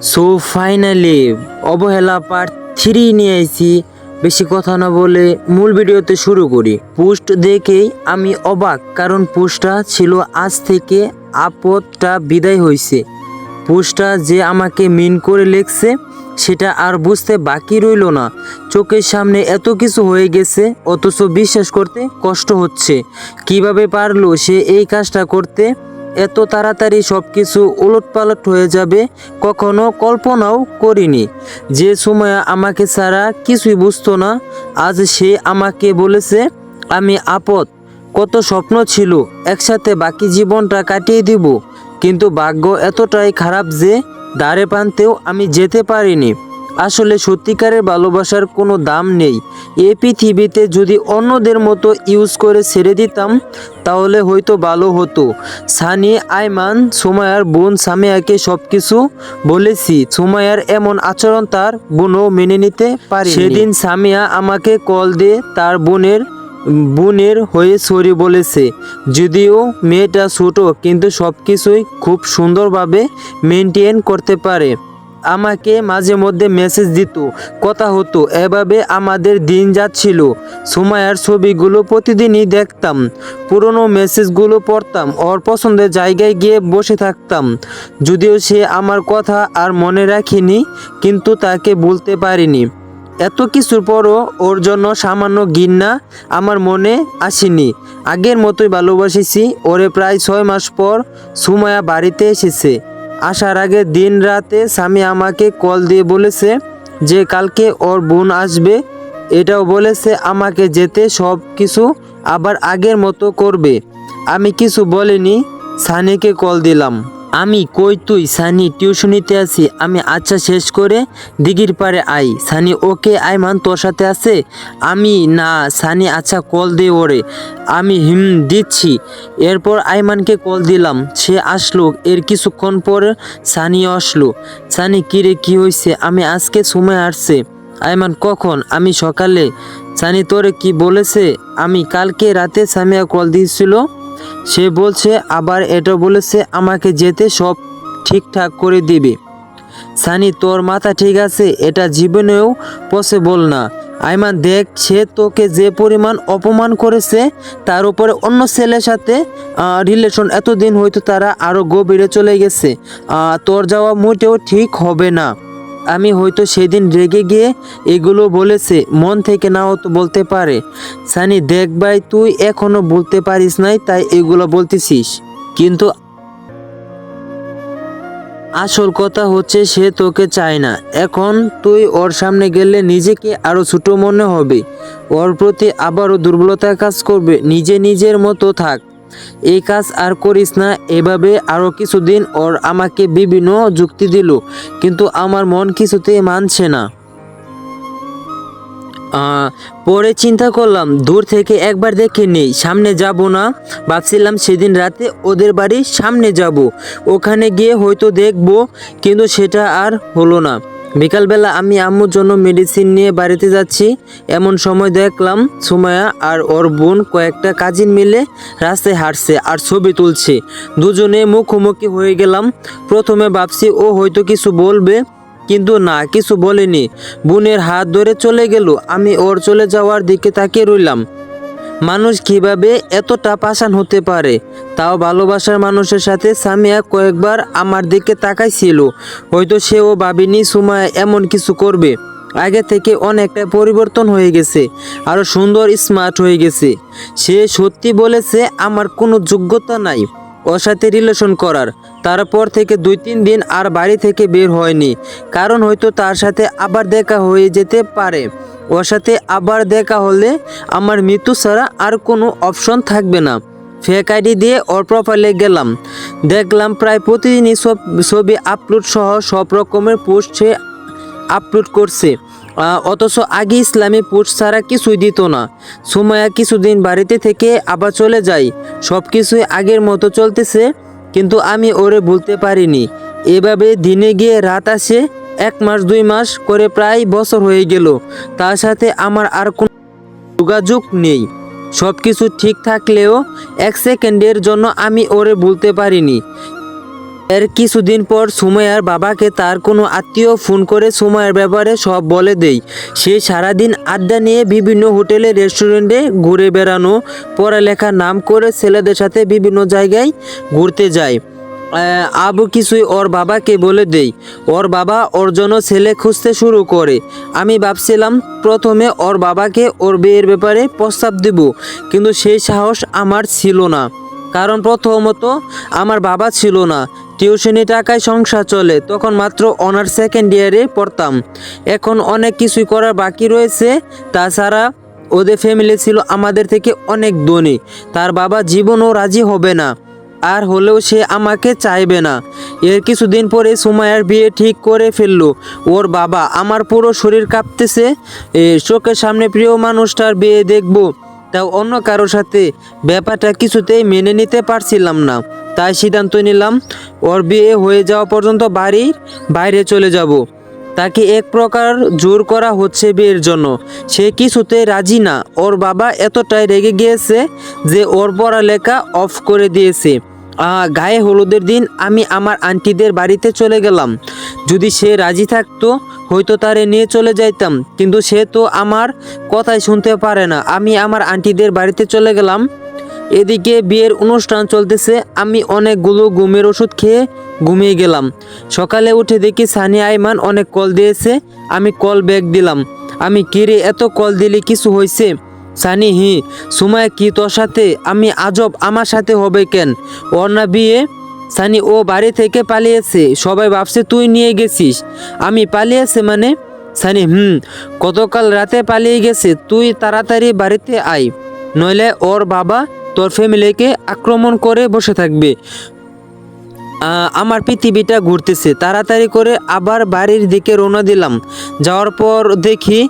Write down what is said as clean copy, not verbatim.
So finally অবহেলা part 3 নিয়ে আইছি। বেশি কথা না বলে মূল ভিডিওতে শুরু করি। পোস্ট দেখেই আমি অবাক, কারণ পোস্টটা ছিল আজ থেকে আপদটা বিদায় হয়েছে। পোস্টটা যে আমাকে মিন করে লেখছে সেটা আর বুঝতে বাকি রইল না। চোখের সামনে এত কিছু হয়ে গেছে, অথচ বিশ্বাস করতে কষ্ট হচ্ছে। কিভাবে পারলো সে এই কাজটা করতে? এত তাড়াতাড়ি সব কিছু উলটপালট হয়ে যাবে কখনো কল্পনাও করিনি। যে সময় আমাকে ছাড়া কিছুই বুঝতো না, আজ সে আমাকে বলেছে আমি আপদ। কত স্বপ্ন ছিল একসাথে বাকি জীবনটা কাটিয়ে দিব, কিন্তু ভাগ্য এতটাই খারাপ যে দ্বারে প্রান্তেও আমি যেতে পারিনি। আসলে সত্যিকারের ভালোবাসার কোনো দাম নেই। এই পৃথিবীতে যদি অন্যদের মতো ইউজ করে ছেড়ে দিতাম তাহলে হয়তো ভালো হতো। সানি, আইমান, সুমাইয়ার বোন সামিয়াকে সব কিছু বলেছি। সুমাইয়ার এমন আচরণ তার বোনও মেনে নিতে পারে। সেদিন সামিয়া আমাকে কল দিয়ে তার বোনের হয়ে সরি বলেছে। যদিও মেয়েটা ছোট, কিন্তু সব কিছুই খুব সুন্দরভাবে মেনটেন করতে পারে। আমাকে মাঝে মধ্যে মেসেজ দিত, কথা হতো। এভাবে আমাদের দিন যাচ্ছিল। সুমাইয়ার ছবিগুলো প্রতিদিনই দেখতাম, পুরনো মেসেজগুলো পড়তাম, ওর পছন্দের জায়গায় গিয়ে বসে থাকতাম। যদিও সে আমার কথা আর মনে রাখিনি, কিন্তু তাকে বলতে পারিনি। এত কিছুর পরও ওর জন্য সামান্য ঘৃণা আমার মনে আসেনি। আগের মতোই ভালোবাসেছি ওরে। প্রায় 6 মাস পর সুমাইয়া বাড়িতে এসেছে। আসার আগে দিন রাতে স্বামী আমাকে কল দিয়ে বলেছে যে কালকে ওর বোন আসবে। এটাও বলেছে আমাকে যেতে সব কিছু আবার আগের মতো করবে। আমি কিছু বলিনি, সানিকে কল দিলাম। আমি কই তুই? সানি, টিউশনিতে আছি আমি। আচ্ছা, শেষ করে দিঘির পাড়ে আই। সানি, ওকে। আইমান তোর সাথে আছে? আমি, না। সানি, আচ্ছা কল দে ওরে। আমি দিচ্ছি। এরপর আইমানকে কল দিলাম, সে আসলো। এর কিছুক্ষণ পর সানিও আসলো। সানি, কিরে কি হয়েছে? আমি আজকে সময় আসছে। আইমান, কখন? আমি সকালে। সানি, তোরে কি বলেছে? আমি কালকে রাতে সামিয়া কল দিয়েছিল, সে বলছে আবার এটা বলেছে আমাকে যেতে সব ঠিকঠাক করে দিবে। সানি, তোর মাথা ঠিক আছে? এটা জীবনেও পসিবল না। আইমান, দেখ, সে তোকে যে পরিমাণ অপমান করেছে, তার উপরে অন্য ছেলের সাথে রিলেশন, এতদিন হয়তো তারা আরও গভীরে চলে গেছে। তোর যাওয়া মোটেও ঠিক হবে না। আমি হয়তো সেদিন রেগে গিয়ে এগুলো বলেছে, মন থেকে নাও তো বলতে পারে। সানি, দেখ ভাই, তুই এখনো বলতে পারিস নাই তাই এগুলো বলতেছিস, কিন্তু আসল কথা হচ্ছে সে তোকে চায় না। এখন তুই ওর সামনে গেলে নিজেকে আরো ছোট মনে হবে, ওর প্রতি আবারও দুর্বলতা কাজ করবে। নিজের মতো থাক, এই কাজ আর করিস না। এভাবে আরো কিছুদিন ওর আমাকে বিভিন্ন যুক্তি দিল, কিন্তু আমার মন কিছুতেই মানছে না। পরে চিন্তা করলাম দূর থেকে একবার দেখে নেই, সামনে যাব না। ভাবছিলাম সেদিন রাতে ওদের বাড়ির সামনে যাব, ওখানে গিয়ে হয়তো দেখব, কিন্তু সেটা আর হলো না। বিকালবেলা আমি আম্মুর জন্য মেডিসিন নিয়ে বাড়িতে যাচ্ছি, এমন সময় দেখলাম সুমাইয়া আর ওর বোন কয়েকটা কাজিন মিলে রাস্তায় হাঁটছে আর ছবি তুলছে। দুজনে মুখোমুখি হয়ে গেলাম। প্রথমে ভাবছি ও হয়তো কিছু বলবে, কিন্তু না, কিছু বলেনি। বোনের হাত ধরে চলে গেল। আমি ওর চলে যাওয়ার দিকে তাকিয়ে রইলাম। মানুষ কিভাবে এতটা পাষাণ হতে পারে? তাও ভালোবাসার মানুষের সাথে। সামিয়া কয়েকবার আমার দিকে তাকাইছিল, হয়তো সেও ভাবেনি সুমাইয়া এমন কিছু করবে। আগে থেকে অনেকটা পরিবর্তন হয়ে গেছে, আরো সুন্দর, স্মার্ট হয়ে গেছে। সে সত্যি বলেছে আমার কোনো যোগ্যতা নাই ওর সাথে রিলেশন করার। তারপর থেকে 2-3 দিন আর বাড়ি থেকে বের হয়নি, কারণ হয়তো তার সাথে আবার দেখা হয়ে যেতে পারে। ওর সাথে আবার দেখা হলে আমার মৃত্যু ছাড়া আর কোনো অপশন থাকবে না। ফেক আইডি দিয়ে ওর প্রোফাইলে গেলাম, দেখলাম প্রায় প্রতিদিনই সব ছবি আপলোড সহ সব রকমের পোস্ট সে আপলোড করছে। অথচ আগে ইসলামী পোস্ট ছাড়া কিছুই দিত না। সুমাইয়া কিছুদিন বাড়িতে থেকে আবার চলে যায়, সব কিছুই আগের মতো চলতেছে, কিন্তু আমি ওরে বলতে পারিনি। এভাবে দিনে গিয়ে রাত আসে, 1 মাস 2 মাস করে প্রায় বছর হয়ে গেল। তার সাথে আমার আর কোনো যোগাযোগ নেই। সব কিছু ঠিক থাকলেও 1 সেকেন্ডের জন্য আমি ওরে বলতে পারিনি। এর কিছুদিন পর সুমাইয়ার বাবাকে তার কোনো আত্মীয় ফোন করে সুমাইয়ার ব্যাপারে সব বলে দেয়। সে সারাদিন আড্ডা নিয়ে বিভিন্ন হোটেলে রেস্টুরেন্টে ঘুরে বেড়ানো, পড়ালেখার নাম করে ছেলেদের সাথে বিভিন্ন জায়গায় ঘুরতে যায়। আবু কিছুই ওর বাবাকে বলে দেই। ওর বাবা ওর জন্য ছেলে খুঁজতে শুরু করে। আমি ভাবছিলাম প্রথমে ওর বাবাকে ওর বিয়ের ব্যাপারে প্রস্তাব দেব, কিন্তু সেই সাহস আমার ছিল না। কারণ প্রথমত আমার বাবা ছিল না, টিউশনি টাকায় সংসার চলে, তখন মাত্র অনার্স সেকেন্ড ইয়ারে পড়তাম। এখন অনেক কিছুই করার বাকি রয়েছে। তাছাড়া ওদের ফ্যামিলি ছিল আমাদের থেকে অনেক ধনী। তার বাবা জীবনও রাজি হবে না, আর হলেও সে আমাকে চাইবে না। এর কিছুদিন পরে সুমাইয়ার বিয়ে ঠিক করে ফেললো ওর বাবা। আমার পুরো শরীর কাঁপতেছে। চোখের সামনে প্রিয় মানুষটার বিয়ে দেখবো, তাও অন্য কারোর সাথে। ব্যাপারটা কিছুতেই মেনে নিতে পারছিলাম না। তাই সিদ্ধান্ত নিলাম ওর বিয়ে হয়ে যাওয়া পর্যন্ত বাড়ির বাইরে চলে যাব। তাকে এক প্রকার জোর করা হচ্ছে বিয়ের জন্য। সে কিছুতেই রাজি না। ওর বাবা এতটাই রেগে গিয়েছে যে ওর পড়ালেখা অফ করে দিয়েছে। গায়ে হলুদের দিন আমি আমার আন্টিদের বাড়িতে চলে গেলাম। যদি সে রাজি থাকতো হয়তো তারে নিয়ে চলে যাইতাম, কিন্তু সে তো আমার কথাই শুনতে পারে না। আমি আমার আন্টিদের বাড়িতে চলে গেলাম। এদিকে বিয়ের অনুষ্ঠান চলতেছে। আমি অনেকগুলো ঘুমের ওষুধ খেয়ে ঘুমিয়ে গেলাম। সকালে উঠে দেখি সানি আইমান অনেক কল দিয়েছে। আমি কল ব্যাক দিলাম। আমি কিরে এত কল দিলি, কিছু হয়েছে? সানি, সুমাইয়া কি তোর সাথে? আমি আজব, আমার সাথে হবে কেন? ওর না বিয়ে। সানি, ও বাড়ি থেকে পালিয়েছে, সবাই ভাবছে তুই নিয়ে গেছিস। আমি পালিয়েছে মানে? সানি, গতকাল রাতে পালিয়ে গেছে। তুই তাড়াতাড়ি বাড়িতে আয়, নইলে ওর বাবা তোর ফ্যামিলিকে আক্রমণ করে বসে থাকবে। আমার পৃথিবীটা ঘুরতেছে। তাড়াতাড়ি করে আবার বাড়ির দিকে রওনা দিলাম। যাওয়ার পর দেখি